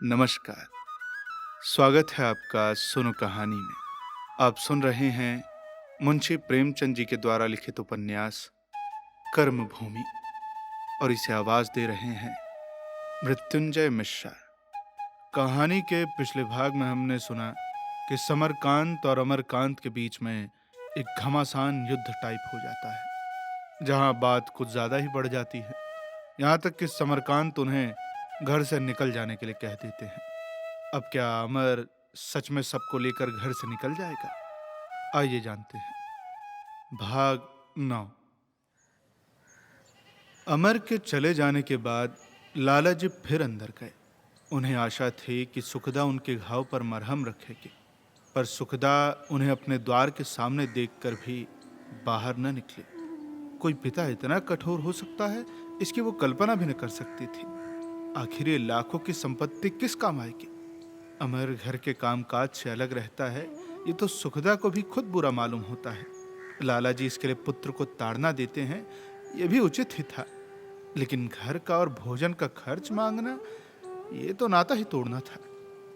नमस्कार। स्वागत है आपका सुनो कहानी में। आप सुन रहे हैं मुंशी प्रेमचंद जी के द्वारा लिखित उपन्यास कर्मभूमि और इसे आवाज दे रहे हैं मृत्युंजय मिश्रा। कहानी के पिछले भाग में हमने सुना कि समरकांत और अमरकांत के बीच में एक घमासान युद्ध टाइप हो जाता है, जहां बात कुछ ज्यादा ही बढ़ जाती है। यहाँ तक कि समरकांत उन्हें घर से निकल जाने के लिए कह देते हैं। अब क्या अमर सच में सबको लेकर घर से निकल जाएगा? आइए जानते हैं। भाग 9। अमर के चले जाने के बाद लाला जी फिर अंदर गए। उन्हें आशा थी कि सुखदा उनके घाव पर मरहम रखेगी, पर सुखदा उन्हें अपने द्वार के सामने देखकर भी बाहर न निकले। कोई पिता इतना कठोर हो सकता है, इसकी वो कल्पना भी न कर सकती थी। आखिर ये लाखों की संपत्ति किस काम आएगी? अमर घर के कामकाज से अलग रहता है, ये तो सुखदा को भी खुद बुरा मालूम होता है। लाला जी इसके लिए पुत्र को ताड़ना देते हैं, ये भी उचित ही था। लेकिन घर का और भोजन का खर्च मांगना, ये तो नाता ही तोड़ना था।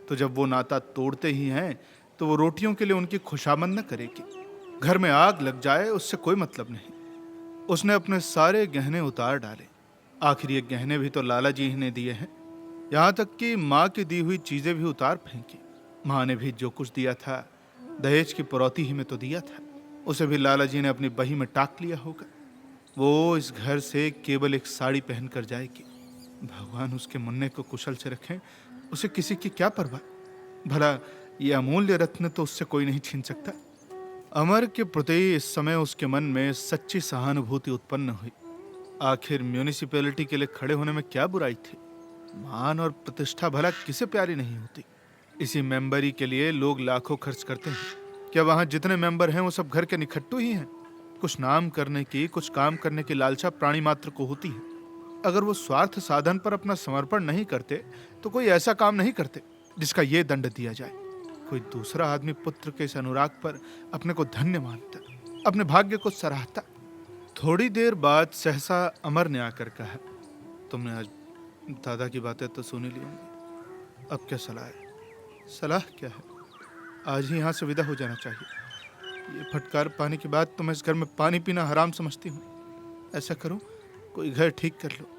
तो जब वो नाता तोड़ते ही हैं, तो वो रोटियों के लिए उनकी खुशामद न करेगी। घर में आग लग जाए उससे कोई मतलब नहीं। उसने अपने सारे गहने उतार डाले। आखिर ये गहने भी तो लाला जी ही ने दिए हैं। यहाँ तक कि माँ की दी हुई चीजें भी उतार फेंकी। माँ ने भी जो कुछ दिया था, दहेज की परौती ही में तो दिया था। उसे भी लाला जी ने अपनी बही में टाक लिया होगा। वो इस घर से केवल एक साड़ी पहनकर जाएगी। भगवान उसके मुन्ने को कुशल से रखें। उसे किसी की क्या परवाह? भला ये अमूल्य रत्न तो उससे कोई नहीं छीन सकता। अमर के प्रति इस समय उसके मन में सच्ची सहानुभूति उत्पन्न हुई। आखिर म्यूनिसिपैलिटी के लिए खड़े होने में क्या बुराई थी? मान और प्रतिष्ठा भला किसे प्यारी नहीं होती? इसी मेंबरी के लिए लोग लाखों खर्च करते हैं। क्या वहां जितने मेंबर हैं वो सब घर के निखट्टू ही हैं? कुछ नाम करने की, कुछ काम करने की लालसा प्राणी मात्र को होती है। अगर वो स्वार्थ साधन पर अपना समर्पण नहीं करते, तो कोई ऐसा काम नहीं करते जिसका ये दंड दिया जाए। कोई दूसरा आदमी पुत्र के इस अनुराग पर अपने को धन्य मानता, अपने भाग्य को सराहता। थोड़ी देर बाद सहसा अमर ने आकर कहा, तुमने आज दादा की बातें तो सुन ही ली होंगी। अब क्या सलाह है? सलाह क्या है? आज ही यहाँ से विदा हो जाना चाहिए। ये फटकार पाने के बाद तो मैं इस घर में पानी पीना हराम समझती हूँ। ऐसा करो, कोई घर ठीक कर लो।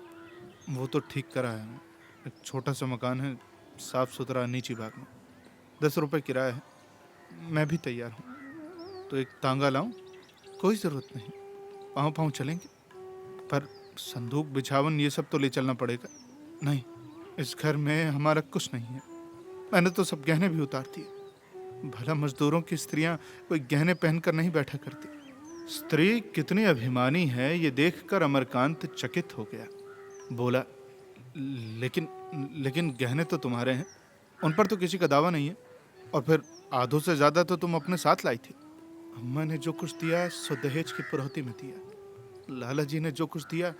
वो तो ठीक कराया हूँ। एक छोटा सा मकान है, साफ सुथरा, नीची भाग में। 10 रुपए किराया है। मैं भी तैयार हूँ। तो एक तांगा लाऊं? कोई ज़रूरत नहीं, पाँव पाँव चलेंगे। पर संदूक, बिछावन, ये सब तो ले चलना पड़ेगा। नहीं, इस घर में हमारा कुछ नहीं है। मैंने तो सब गहने भी उतार दिए। भला मजदूरों की स्त्रियां कोई गहने पहनकर नहीं बैठा करती। स्त्री कितनी अभिमानी है, ये देखकर अमरकांत चकित हो गया। बोला, लेकिन लेकिन गहने तो तुम्हारे हैं, उन पर तो किसी का दावा नहीं है। और फिर आधों से ज्यादा तो तुम अपने साथ लाई थी। अम्मा ने जो कुछ दिया सो दहेज की पुरौती में दिया। लाला जी ने जो कुछ दिया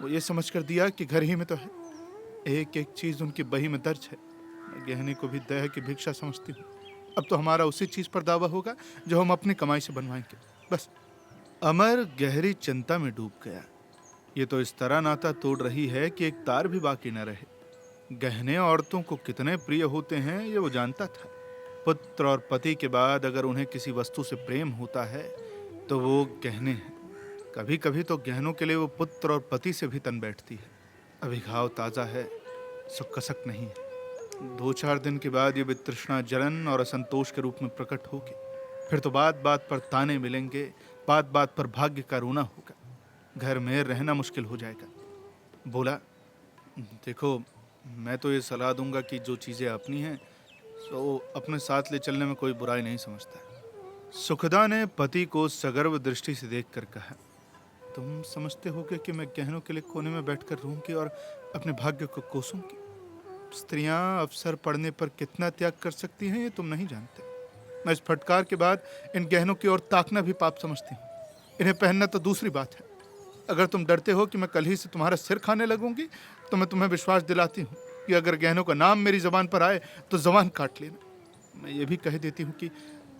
वो ये समझकर दिया कि घर ही में तो है। एक एक चीज उनकी बही में दर्ज है। मैं गहने को भी दया की भिक्षा समझती हूँ। अब तो हमारा उसी चीज पर दावा होगा जो हम अपनी कमाई से बनवाएंगे, बस। अमर गहरी चिंता में डूब गया। ये तो इस तरह नाता तोड़ रही है कि एक तार भी बाकी न रहे। गहने औरतों को कितने प्रिय होते हैं ये वो जानता था। पुत्र और पति के बाद अगर उन्हें किसी वस्तु से प्रेम होता है तो वो गहने हैं। कभी कभी तो गहनों के लिए वो पुत्र और पति से भी तन बैठती है। अभी घाव ताजा है, सो कसक नहीं है। 2-4 दिन के बाद ये वितृष्णा जलन और असंतोष के रूप में प्रकट होगी। फिर तो बात बात पर ताने मिलेंगे, बात बात पर भाग्य का रोना होगा। घर में रहना मुश्किल हो जाएगा। बोला, देखो, मैं तो ये सलाह दूंगा कि जो चीज़ें अपनी हैं सो अपने साथ ले चलने में कोई बुराई नहीं समझता। सुखदा ने पति को सगर्व दृष्टि से देखकर कहा, तुम समझते होगे कि मैं गहनों के लिए कोने में बैठकर रहूंगी और अपने भाग्य को कोसूंगी? स्त्रियां अवसर पड़ने पर कितना त्याग कर सकती हैं ये तुम नहीं जानते। मैं इस फटकार के बाद इन गहनों की ओर ताकना भी पाप समझती हूँ। इन्हें पहनना तो दूसरी बात है। अगर तुम डरते हो कि मैं कल ही से तुम्हारा सिर खाने लगूंगी, तो मैं तुम्हें विश्वास दिलाती हूँ कि अगर गहनों का नाम मेरी जबान पर आए तो जबान काट लेना। मैं ये भी कह देती हूँ कि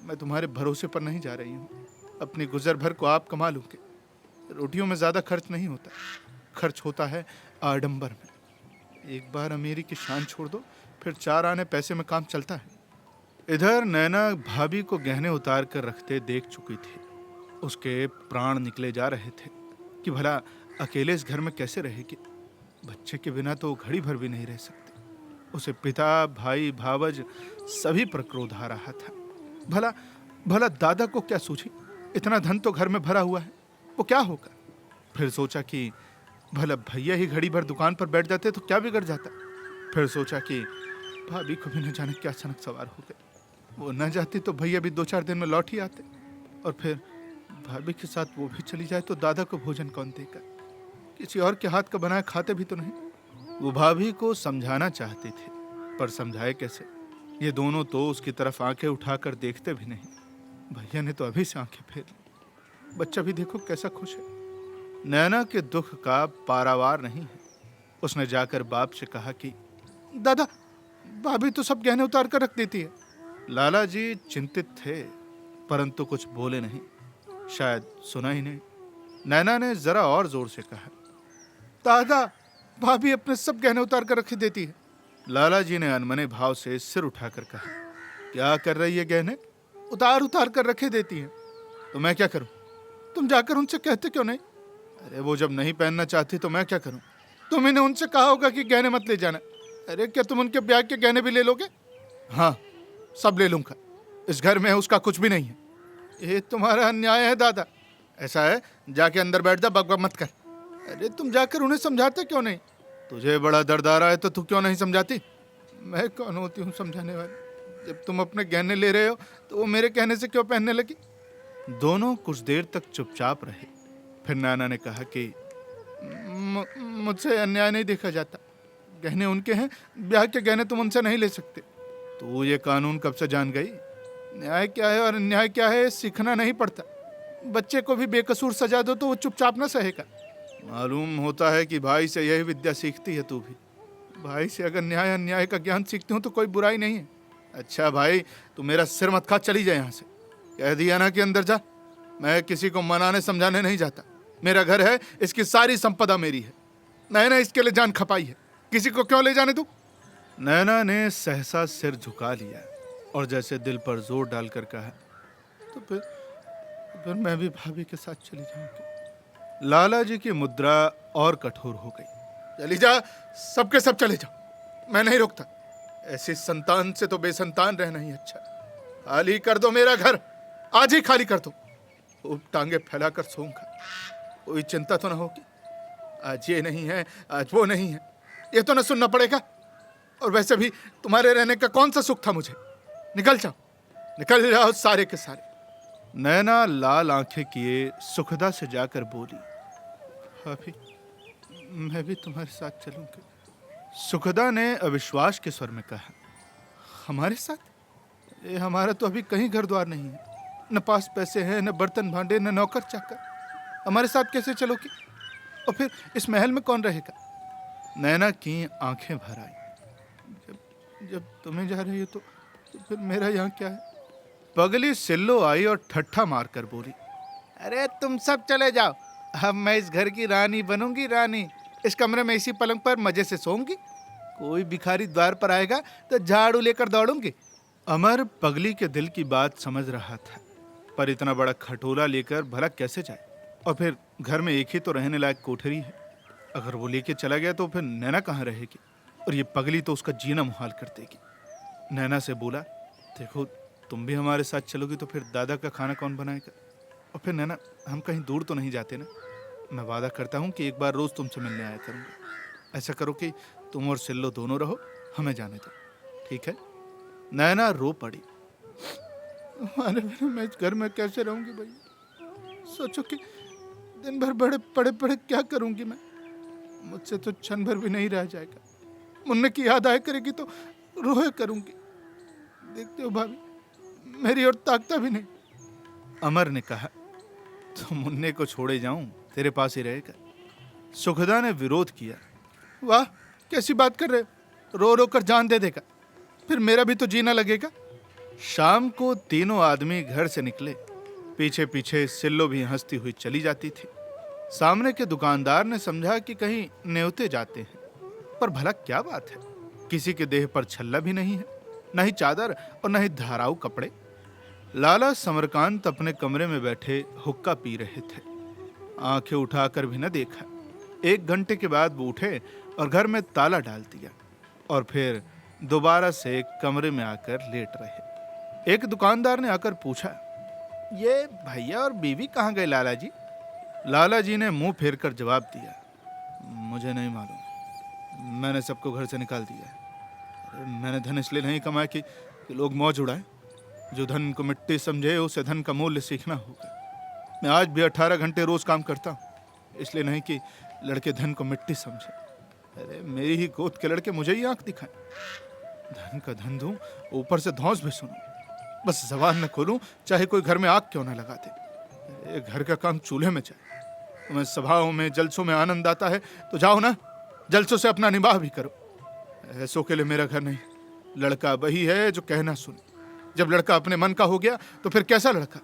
मैं तुम्हारे भरोसे पर नहीं जा रही हूँ। अपनी गुजर भर को आप कमा लूंगे। रोटियों में ज़्यादा खर्च नहीं होता, खर्च होता है आडंबर में। एक बार अमीरी की शान छोड़ दो, फिर 4 आने पैसे में काम चलता है। इधर नैना भाभी को गहने उतार कर रखते देख चुकी थी। उसके प्राण निकले जा रहे थे कि भला अकेले इस घर में कैसे रहेगी। बच्चे के बिना तो घड़ी भर भी नहीं रह सकती। उसे पिता, भाई, भावज सभी पर क्रोध आ रहा था। भला भला दादा को क्या सूझी, इतना धन तो घर में भरा हुआ है, वो क्या होगा। फिर सोचा कि भला भैया ही घड़ी भर दुकान पर बैठ जाते तो क्या बिगड़ जाता। फिर सोचा कि भाभी को भी न जाने क्या अचानक सवार हो गए, वो न जाती तो भैया भी 2-4 दिन में लौट ही आते, और फिर भाभी के साथ वो भी चली जाए तो दादा को भोजन कौन देगा। किसी और के हाथ का बनाया खाते भी तो नहीं। वो भाभी को समझाना चाहते थे, पर समझाए कैसे। ये दोनों तो उसकी तरफ आंखें उठाकर देखते भी नहीं। भैया ने तो अभी से आंखें फेर ली, बच्चा भी देखो कैसा खुश है। नैना के दुख का पारावार नहीं है। उसने जाकर बाप से कहा कि दादा, भाभी तो सब गहने उतार कर रख देती है। लाला जी चिंतित थे, परंतु कुछ बोले नहीं, शायद सुना ही नहीं। नैना ने जरा और जोर से कहा, दादा, भाभी अपने सब गहने उतार कर रख देती है। लाला जी ने अनमने भाव से सिर उठाकर कहा, क्या कर रही है गहने? उतार उतार कर रखे देती है। तो मैं क्या करूं? तुम जाकर उनसे कहते क्यों नहीं? अरे वो जब नहीं पहनना चाहती तो मैं क्या करूं? तुम इन्हें उनसे कहा होगा कि गहने मत ले जाना। अरे क्या तुम उनके ब्याह के गहने भी ले लोगे? हाँ, सब ले लूंगा। इस घर में उसका कुछ भी नहीं है। ये तुम्हारा अन्याय है दादा। ऐसा है, जाके अंदर बैठ जा, बकबक मत कर। अरे तुम जाकर उन्हें समझाते क्यों नहीं? तुझे बड़ा दर्द आ रहा है तो तू क्यों नहीं समझाती? मैं कौन होती हूँ समझाने वाली? जब तुम अपने गहने ले रहे हो तो वो मेरे कहने से क्यों पहनने लगी? दोनों कुछ देर तक चुपचाप रहे। फिर नाना ने कहा कि मुझसे अन्याय नहीं देखा जाता। गहने उनके हैं, ब्याह के गहने तुम उनसे नहीं ले सकते। तो ये कानून कब से जान गई? न्याय क्या है और अन्याय क्या है सीखना नहीं पड़ता। बच्चे को भी बेकसूर सजा दो तो वो चुपचाप ना सहेगा। मालूम होता है कि भाई से यही विद्या सीखती है तू भी। भाई से अगर न्याय अन्याय का ज्ञान सीखती हूँ तो कोई बुराई नहीं है। अच्छा भाई, तू मेरा सिर मत खा, चली जाए यहाँ से। कह दिया ना कि अंदर जा। मैं किसी को मनाने समझाने नहीं जाता। मेरा घर है, इसकी सारी संपदा मेरी है। मैंने इसके लिए जान खपाई है, किसी को क्यों ले जाने दूं? नैना ने सहसा सिर झुका लिया और जैसे दिल पर जोर डालकर कहा, तो फिर मैं भी भाभी के साथ चली जाऊंगी। लाला जी की मुद्रा और कठोर हो गई। चली जा, सबके सब चले जाओ, मैं नहीं रोकता। ऐसी संतान से तो बेसंतान रहना ही अच्छा। खाली कर दो मेरा घर, आज ही खाली कर दो। खूब टांगे फैलाकर सोऊंगा, कोई चिंता तो ना होगी। आज ये नहीं है, आज वो नहीं है, ये तो न सुनना पड़ेगा। और वैसे भी तुम्हारे रहने का कौन सा सुख था मुझे? निकल जाओ, निकल जाओ सारे के सारे। नैना लाल आंखें किए सुखदा से जाकर बोली, भाभी, मैं भी तुम्हारे साथ चलूंगी। सुखदा ने अविश्वास के स्वर में कहा, हमारे साथ? ये हमारा तो अभी कहीं घर द्वार नहीं है, न पास पैसे हैं, न बर्तन भांडे, न नौकर चाकर। हमारे साथ कैसे चलोगी? और फिर इस महल में कौन रहेगा? नैना की आंखें भर आई। जब तुम्हें जा रही हो तो फिर मेरा यहाँ क्या है? पगली सिल्लो आई और ठट्ठा मारकर बोली, अरे तुम सब चले जाओ, अब मैं इस घर की रानी बनूंगी, रानी। इस कमरे में इसी पलंग पर मजे से सोऊंगी। कोई भिखारी द्वार पर आएगा तो झाड़ू लेकर दौड़ूंगी। अमर पगली के दिल की बात समझ रहा था, पर इतना बड़ा खटोला लेकर भला कैसे जाए? और फिर घर में एक ही तो रहने लायक कोठरी है। अगर वो लेके चला गया तो फिर नैना कहाँ रहेगी? और ये पगली तो उसका जीना मुहाल कर देगी। नैना से बोला, देखो तुम भी हमारे साथ चलोगी तो फिर दादा का खाना कौन बनाएगा? और फिर नैना, हम कहीं दूर तो नहीं जाते ना? मैं वादा करता हूँ कि एक बार रोज तुमसे मिलने आया करूँगा। ऐसा करो कि तुम और सिल्लो दोनों रहो, हमें जाने दो, ठीक है? नैना रो पड़ी। हमारे बिना मैं इस घर में कैसे रहूंगी भैया? सोचो कि दिन भर बड़े पड़े पड़े क्या करूंगी मैं? मुझसे तो क्षण भर भी नहीं रह जाएगा। मुन्ने की याद आया करेगी तो रोए करूंगी। देखते हो भाभी, मेरी और ताकता भी नहीं। अमर ने कहा, तो मुन्ने को छोड़े जाऊं, तेरे पास ही रहेगा। सुखदा ने विरोध किया, वाह कैसी बात कर रहे हो? रो रो कर जान दे देगा, फिर मेरा भी तो जीना लगेगा। शाम को तीनों आदमी घर से निकले। पीछे पीछे सिल्लो भी हंसती हुई चली जाती थी। सामने के दुकानदार ने समझा कि कहीं न्योते जाते हैं, पर भला क्या बात है? किसी के देह पर छल्ला भी नहीं है, न ही चादर और न ही धाराऊ कपड़े। लाला समरकांत अपने कमरे में बैठे हुक्का पी रहे थे। आंखें उठाकर भी न देखा। 1 घंटे के बाद वो उठे और घर में ताला डाल दिया और फिर दोबारा से कमरे में आकर लेट रहे। एक दुकानदार ने आकर पूछा, ये भैया और बीवी कहाँ गए लाला जी? लाला जी ने मुंह फेर कर जवाब दिया, मुझे नहीं मालूम, मैंने सबको घर से निकाल दिया है। मैंने धन इसलिए नहीं कमाया कि लोग मौज उड़ाए। जो धन को मिट्टी समझे उसे धन का मूल्य सीखना होगा। मैं आज भी 18 घंटे रोज काम करता हूँ, इसलिए नहीं कि लड़के धन को मिट्टी समझे। अरे मेरी ही गोद के लड़के मुझे ही आंख दिखाएं। धन का धन दूं, ऊपर से धौंस भी सुनूं, बस जबान न खोलूं, चाहे कोई घर में आग क्यों न लगा दे। घर का काम चूल्हे में जाए। तुम्हें सभाओं में जलसों में आनंद आता है तो जाओ ना, जलसों से अपना निबाह भी करो। ऐसों के लिए मेरा घर नहीं। लड़का वही है जो कहना सुने। जब लड़का अपने मन का हो गया तो फिर कैसा लड़का?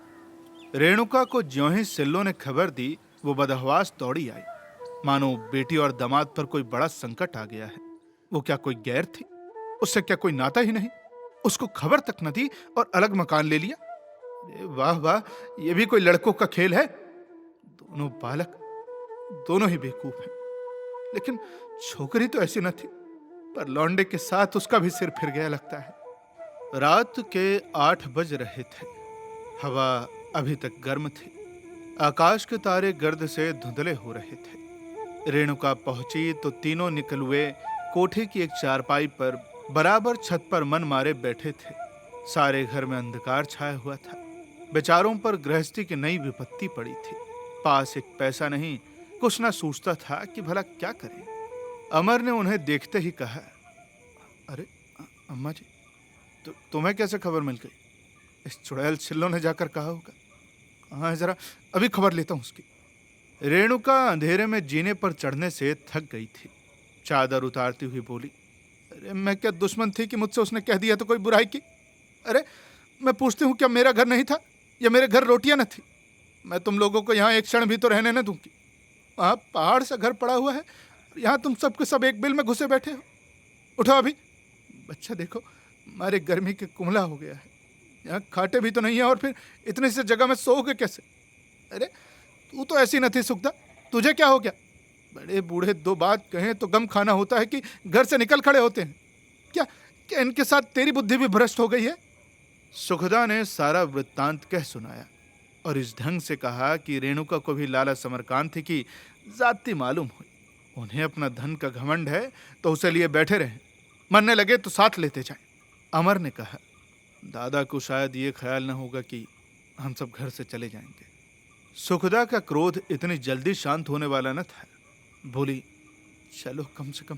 रेणुका को ज्यों ही सिल्लो ने खबर दी, वो बदहवास दौड़ी आई, मानो बेटी और दामाद पर कोई बड़ा संकट आ गया है। वो क्या कोई गैर थी? उससे क्या कोई नाता ही नहीं? उसको खबर तक न दी और अलग मकान ले लिया। वाह वाह, ये भी कोई लड़कों का खेल है। दोनों बालक, दोनों ही बेवकूफ हैं। लेकिन छोकरी तो ऐसी न थी, पर लौंडे के साथ उसका भी सिर फिर गया लगता है। रात के 8 बज रहे थे। हवा अभी तक गर्म थी। आकाश के तारे गर्द से धुंधले हो रहे थे। रेणुका पहुंची तो तीनों निकलुए कोठे की एक चारपाई पर बराबर छत पर मन मारे बैठे थे। सारे घर में अंधकार छाया हुआ था। बेचारों पर गृहस्थी की नई विपत्ति पड़ी थी। पास एक पैसा नहीं, कुछ ना सोचता था कि भला क्या करे। अमर ने उन्हें देखते ही कहा, अरे अम्मा जी, तुम्हें कैसे खबर मिल गई? इस चुड़ैल छिल्लों ने जाकर कहा होगा। कहाँ है, जरा अभी खबर लेता हूँ उसकी। रेणुका अंधेरे में जीने पर चढ़ने से थक गई थी। चादर उतारती हुई बोली, अरे मैं क्या दुश्मन थी कि मुझसे उसने कह दिया तो कोई बुराई की? अरे मैं पूछती हूँ, क्या मेरा घर नहीं था या मेरे घर रोटियां न थी? मैं तुम लोगों को यहाँ एक क्षण भी तो रहने न दूंगी। वहाँ पहाड़ सा घर पड़ा हुआ है, यहाँ तुम सबके सब एक बिल में घुसे बैठे हो। उठो अभी। बच्चा देखो, हमारे गर्मी के कुमला हो गया है। यहाँ खाटे भी तो नहीं है और फिर इतनी सी जगह में सोओगे कैसे? अरे तू तो ऐसी न थी सुखदा, तुझे क्या हो गया? बड़े बूढ़े 2 बात कहें तो गम खाना होता है कि घर से निकल खड़े होते हैं। क्या क्या इनके साथ तेरी बुद्धि भी भ्रष्ट हो गई है? सुखदा ने सारा वृत्तांत कह सुनाया और इस ढंग से कहा कि रेणुका को भी लाला समरकांत की जाति मालूम हुई। उन्हें अपना धन का घमंड है तो उसे लिए बैठे रहें, मरने लगे तो साथ लेते जाएं। अमर ने कहा, दादा को शायद ये ख्याल न होगा कि हम सब घर से चले जाएंगे। सुखदा का क्रोध इतनी जल्दी शांत होने वाला न था। बोली, चलो कम से कम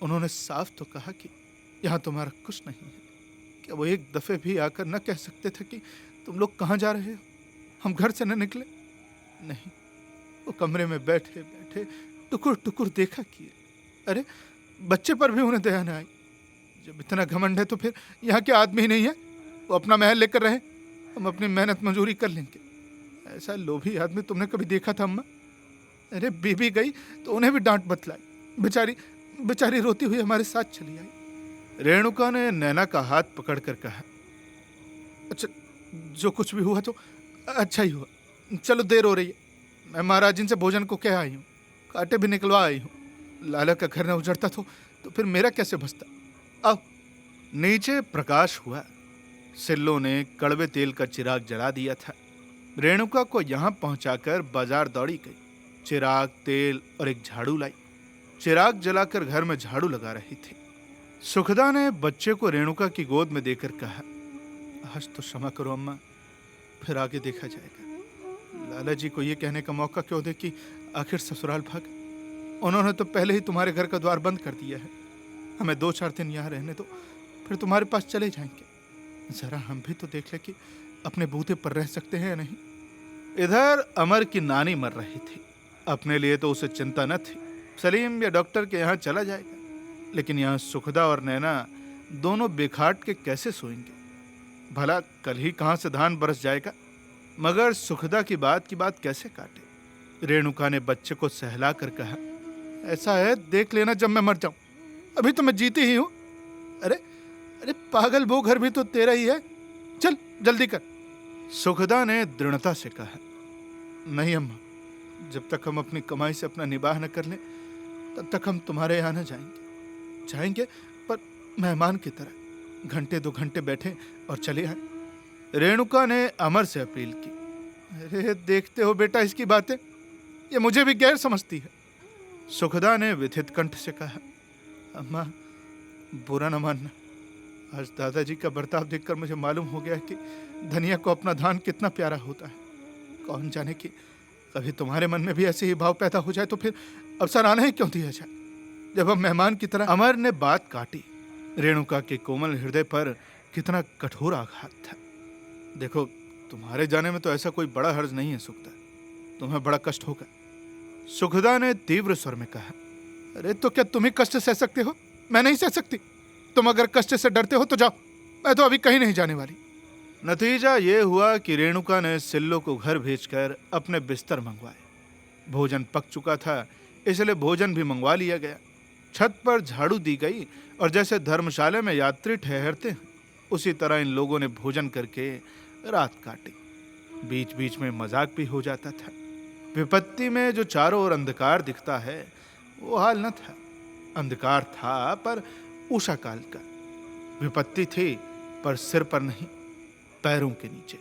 उन्होंने साफ तो कहा कि यहाँ तुम्हारा कुछ नहीं है। क्या वो एक दफे भी आकर न कह सकते थे कि तुम लोग कहाँ जा रहे हो, हम घर से न निकले? नहीं, वो कमरे में बैठे बैठे टुकुर टुकुर देखा किए। अरे बच्चे पर भी उन्हें दया न आई। जब इतना घमंड है तो फिर यहाँ के आदमी ही नहीं है? वो अपना महल लेकर रहे, हम अपनी मेहनत मजूरी कर लेंगे। ऐसा लोभी आदमी तुमने कभी देखा था अम्मा? अरे बीबी गई तो उन्हें भी डांट बतलाई। बेचारी बेचारी रोती हुई हमारे साथ चली आई। रेणुका ने नैना का हाथ पकड़कर कहा, अच्छा जो कुछ भी हुआ तो अच्छा ही हुआ। चलो देर हो रही है, मैं महाराज जी से भोजन को कह आई हूँ, कांटे भी निकलवा आई हूँ। लाला का घर न उजड़ता तो फिर मेरा कैसे बसता। आओ। नीचे प्रकाश हुआ। सिल्लो ने कड़वे तेल का चिराग जला दिया था। रेणुका को यहाँ पहुंचाकर बाजार दौड़ी गई। चिराग, तेल और एक झाड़ू लाई। चिराग जलाकर घर में झाड़ू लगा रही थी। सुखदा ने बच्चे को रेणुका की गोद में देकर कहा, आज तो क्षमा करो अम्मा, फिर आगे देखा जाएगा। लाला जी को ये कहने का मौका क्यों दे कि आखिर ससुराल भाग। उन्होंने तो पहले ही तुम्हारे घर का द्वार बंद कर दिया है। हमें 2-4 दिन यहाँ रहने दो, फिर तुम्हारे पास चले जाएंगे। जरा हम भी तो देख ले कि अपने बूते पर रह सकते हैं या नहीं। इधर अमर की नानी मर रही थी। अपने लिए तो उसे चिंता न थी, सलीम या डॉक्टर के यहाँ चला जाएगा। लेकिन यहाँ सुखदा और नैना दोनों बेखाट के कैसे सोएंगे? भला कल ही कहाँ से धान बरस जाएगा? मगर सुखदा की बात कैसे काटे? रेणुका ने बच्चे को सहला कर कहा, ऐसा है देख लेना जब मैं मर जाऊं। अभी तो मैं जीती ही हूँ, अरे अरे पागल, वो घर भी तो तेरा ही है, चल जल्दी कर। सुखदा ने दृढ़ता से कहा, नहीं अम्मा, जब तक हम अपनी कमाई से अपना निबाह न कर लें तब तक हम तुम्हारे यहाँ न जाएंगे। जाएंगे पर मेहमान की तरह, घंटे 2 घंटे बैठे और चले आए। रेणुका ने अमर से अपील की। अरे देखते हो बेटा, इसकी बातें ये मुझे भी गैर समझती है। सुखदा ने व्यथित कंठ से कहा, अम्मा बुरा न मानना, आज दादाजी का बर्ताव देखकर मुझे मालूम हो गया कि धनिया को अपना धान कितना प्यारा होता है। कौन जाने कि कभी तुम्हारे मन में भी ऐसे ही भाव पैदा हो जाए तो फिर अवसर आना ही क्यों दिया जाए, जब हम मेहमान की तरह। अमर ने बात काटी। रेणुका के कोमल हृदय पर कितना कठोर आघात था। देखो, तुम्हारे जाने में तो ऐसा कोई बड़ा हर्ज नहीं है सुखदा, तुम्हें बड़ा कष्ट होगा। सुखदा ने तीव्र स्वर में कहा, अरे तो क्या तुम ही कष्ट सह सकते हो? मैं नहीं सह सकती। तुम अगर कष्ट से डरते हो तो जाओ, मैं तो अभी कहीं नहीं जाने वाली। नतीजा ये हुआ कि रेणुका ने सिल्लो को घर भेजकर अपने बिस्तर मंगवाए। भोजन पक चुका था, इसलिए भोजन भी मंगवा लिया गया। छत पर झाड़ू दी गई और जैसे धर्मशाला में यात्री ठहरते हैं उसी तरह इन लोगों ने भोजन करके रात काटी। बीच बीच में मजाक भी हो जाता था। विपत्ति में जो चारों ओर अंधकार दिखता है वो हाल न था। अंधकार था पर उषा काल का। विपत्ति थी पर सिर पर नहीं, पैरों के नीचे।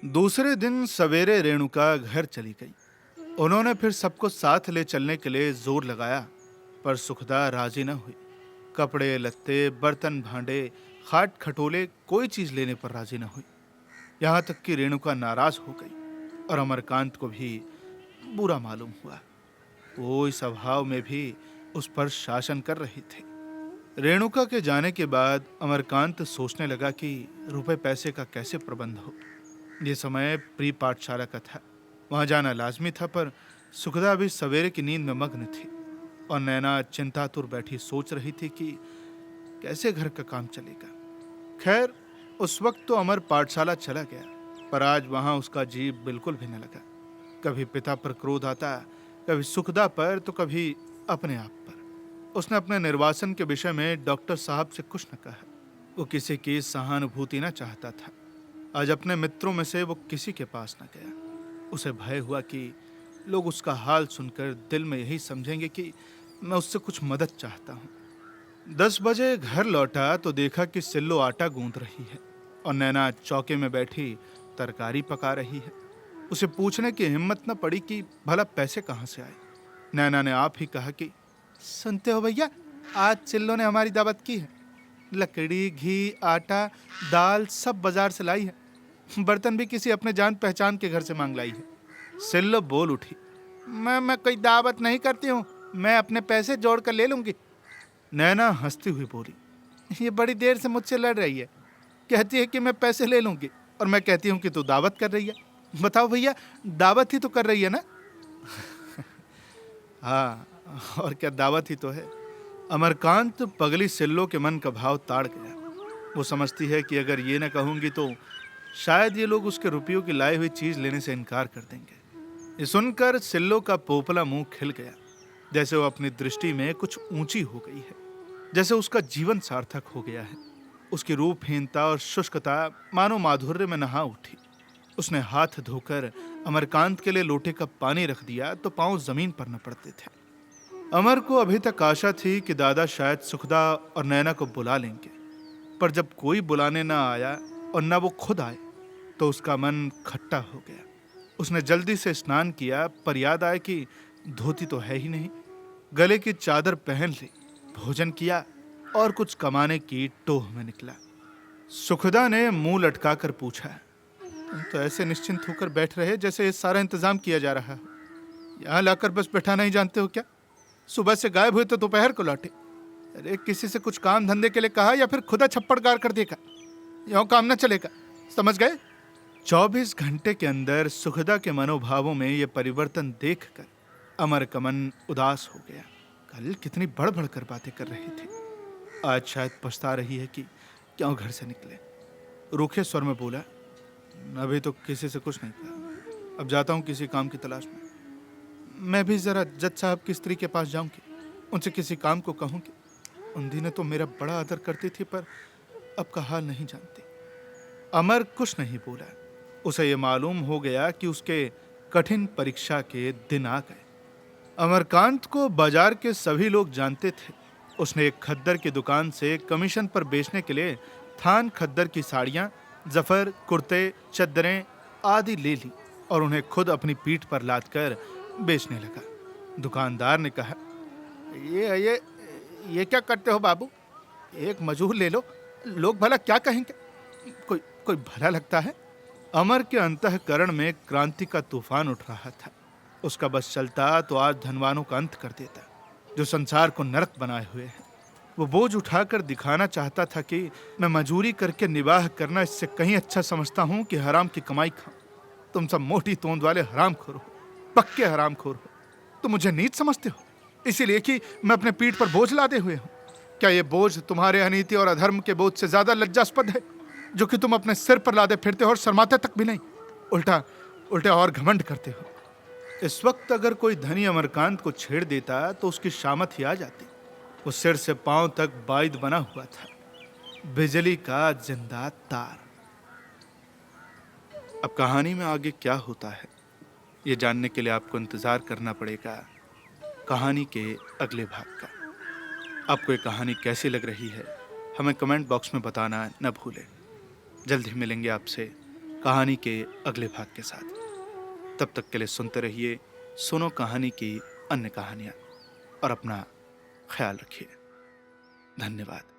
दूसरे दिन सवेरे रेणुका घर चली गई। उन्होंने फिर सबको साथ ले चलने के लिए जोर लगाया, पर सुखदा राजी न हुई। कपड़े लत्ते, बर्तन भांडे, खाट खटोले, कोई चीज लेने पर राजी न हुई। यहाँ तक कि रेणुका नाराज हो गई और अमरकांत को भी बुरा मालूम हुआ। वो इस अभाव में भी उस पर शासन कर रही थी। रेणुका के जाने के बाद अमरकांत सोचने लगा कि रुपए पैसे का कैसे प्रबंध हो। ये समय प्री पाठशाला का था, वहां जाना लाजमी था, पर सुखदा भी सवेरे की नींद में मग्न थी और नैना चिंतातुर बैठी सोच रही थी कि कैसे घर का काम चलेगा। खैर, उस वक्त तो अमर पाठशाला चला गया, पर आज वहां उसका जी बिल्कुल भी न लगा। कभी पिता पर क्रोध आता, कभी सुखदा पर, तो कभी अपने आप पर। उसने अपने निर्वासन के विषय में डॉक्टर साहब से कुछ न कहा। वो किसी की सहानुभूति न चाहता था। आज अपने मित्रों में से वो किसी के पास न गया। उसे भय हुआ कि लोग उसका हाल सुनकर दिल में यही समझेंगे कि मैं उससे कुछ मदद चाहता हूँ। 10 बजे घर लौटा तो देखा कि सिल्लो आटा गूंथ रही है और नैना चौके में बैठी तरकारी पका रही है। उसे पूछने की हिम्मत न पड़ी कि भला पैसे कहाँ से आए। नैना ने आप ही कहा कि सुनते हो भैया, आज सिल्लो ने हमारी दावत की है। लकड़ी, घी, आटा, दाल सब बाजार से लाई है। बर्तन भी किसी अपने जान पहचान के घर से मांग लाई है। सिल्लो बोल उठी, मैं कोई दावत नहीं करती हूँ, मैं अपने पैसे जोड़ कर ले लूंगी। नैना हंसती हुई बोली, ये बड़ी देर से मुझसे लड़ रही है, कहती है कि मैं पैसे ले लूंगी और मैं कहती हूँ कि तू दावत कर रही है। बताओ भैया, दावत ही तो कर रही है ना? हाँ, और क्या, दावत ही तो है। अमरकांत पगली सिल्लो के मन का भाव ताड़ गया। वो समझती है कि अगर ये न कहूंगी तो शायद ये लोग उसके रुपयों की लाई हुई चीज लेने से इनकार कर देंगे। ये सुनकर सिल्लो का पोपला मुंह खिल गया, जैसे वो अपनी दृष्टि में कुछ ऊंची हो गई है, जैसे उसका जीवन सार्थक हो गया है। उसकी रूपहीनता और शुष्कता मानो माधुर्य में नहा उठी। उसने हाथ धोकर अमरकांत के लिए लोटे का पानी रख दिया तो पांव जमीन पर न पड़ते थे। अमर को अभी तक आशा थी कि दादा शायद सुखदा और नैना को बुला लेंगे, पर जब कोई बुलाने न आया और न वो खुद आए तो उसका मन खट्टा हो गया। उसने जल्दी से स्नान किया, पर याद आया कि धोती तो है ही नहीं। गले की चादर पहन ली, भोजन किया और कुछ कमाने की टोह में निकला। सुखदा ने मुंह लटकाकर पूछा, तुम तो ऐसे निश्चिंत होकर बैठ रहे जैसे ये सारा इंतजाम किया जा रहा है। यहाँ लाकर बस बैठाना ही जानते हो क्या? सुबह से गायब हुए तो दोपहर को लौटे। अरे किसी से कुछ काम धंधे के लिए कहा या फिर खुदा छप्पड़ गाड़ कर देखा? यूं काम न चलेगा, समझ गए? 24 घंटे के अंदर सुखदा के मनोभावों में यह परिवर्तन देखकर अमर का मन उदास हो गया। कल कितनी बढ़ बढ़ कर बातें कर रही थी, आज शायद पछता रही है कि क्यों घर से निकले। रूखे स्वर में बोला, अभी तो किसी से कुछ नहीं कहा, अब जाता हूँ किसी काम की तलाश में। मैं भी जरा जज साहब की स्त्री के पास जाऊंगी, उनसे किसी काम को कहूंगी। उन दिनों तो मेरा बड़ा आदर करती थी, पर अब का हाल नहीं जानती। अमर कुछ नहीं बोला। उसे ये मालूम हो गया कि उसके कठिन परीक्षा के दिन आ गए। अमरकांत को बाजार के सभी लोग जानते थे। उसने एक खद्दर की दुकान से कमीशन पर बेचने के लिए थान खद्दर की साड़ियां, जफर, कुर्ते, चद्दरें आदि ले ली और उन्हें खुद अपनी पीठ पर लाद कर बेचने लगा। दुकानदार ने कहा, ये ये क्या करते हो बाबू? एक मजूर ले लो, लोग भला क्या कहेंगे? कोई कोई भला लगता है? अमर के अंतःकरण में क्रांति का तूफान उठ रहा था। उसका बस चलता तो आज धनवानों का अंत कर देता, जो संसार को नरक बनाए हुए हैं। वो बोझ उठाकर दिखाना चाहता था कि मैं मजूरी करके निवाह करना इससे कहीं अच्छा समझता हूं कि हराम की कमाई खाऊं। तुम सब मोटी तोंद वाले हरामखोर हो, पक्के हरामखोर हो। तुम मुझे नीच समझते हो इसीलिए कि मैं अपने पीठ पर बोझ लादे हुए हूं। क्या ये बोझ तुम्हारे अनीति और अधर्म के बोझ से ज्यादा लज्जास्पद है, जो कि तुम अपने सिर पर लादे फिरते हो और शर्माते तक भी नहीं, उल्टा उल्टा और घमंड करते हो? इस वक्त अगर कोई धनी अमरकांत को छेड़ देता तो उसकी शामत ही आ जाती। वो सिर से पांव तक बाइद बना हुआ था, बिजली का जिंदा तार। अब कहानी में आगे क्या होता है, ये जानने के लिए आपको इंतजार करना पड़ेगा कहानी के अगले भाग का। आपको ये कहानी कैसी लग रही है, हमें कमेंट बॉक्स में बताना न भूलें। जल्द ही मिलेंगे आपसे कहानी के अगले भाग के साथ। तब तक के लिए सुनते रहिए सुनो कहानी की अन्य कहानियाँ और अपना ख्याल रखिए। धन्यवाद।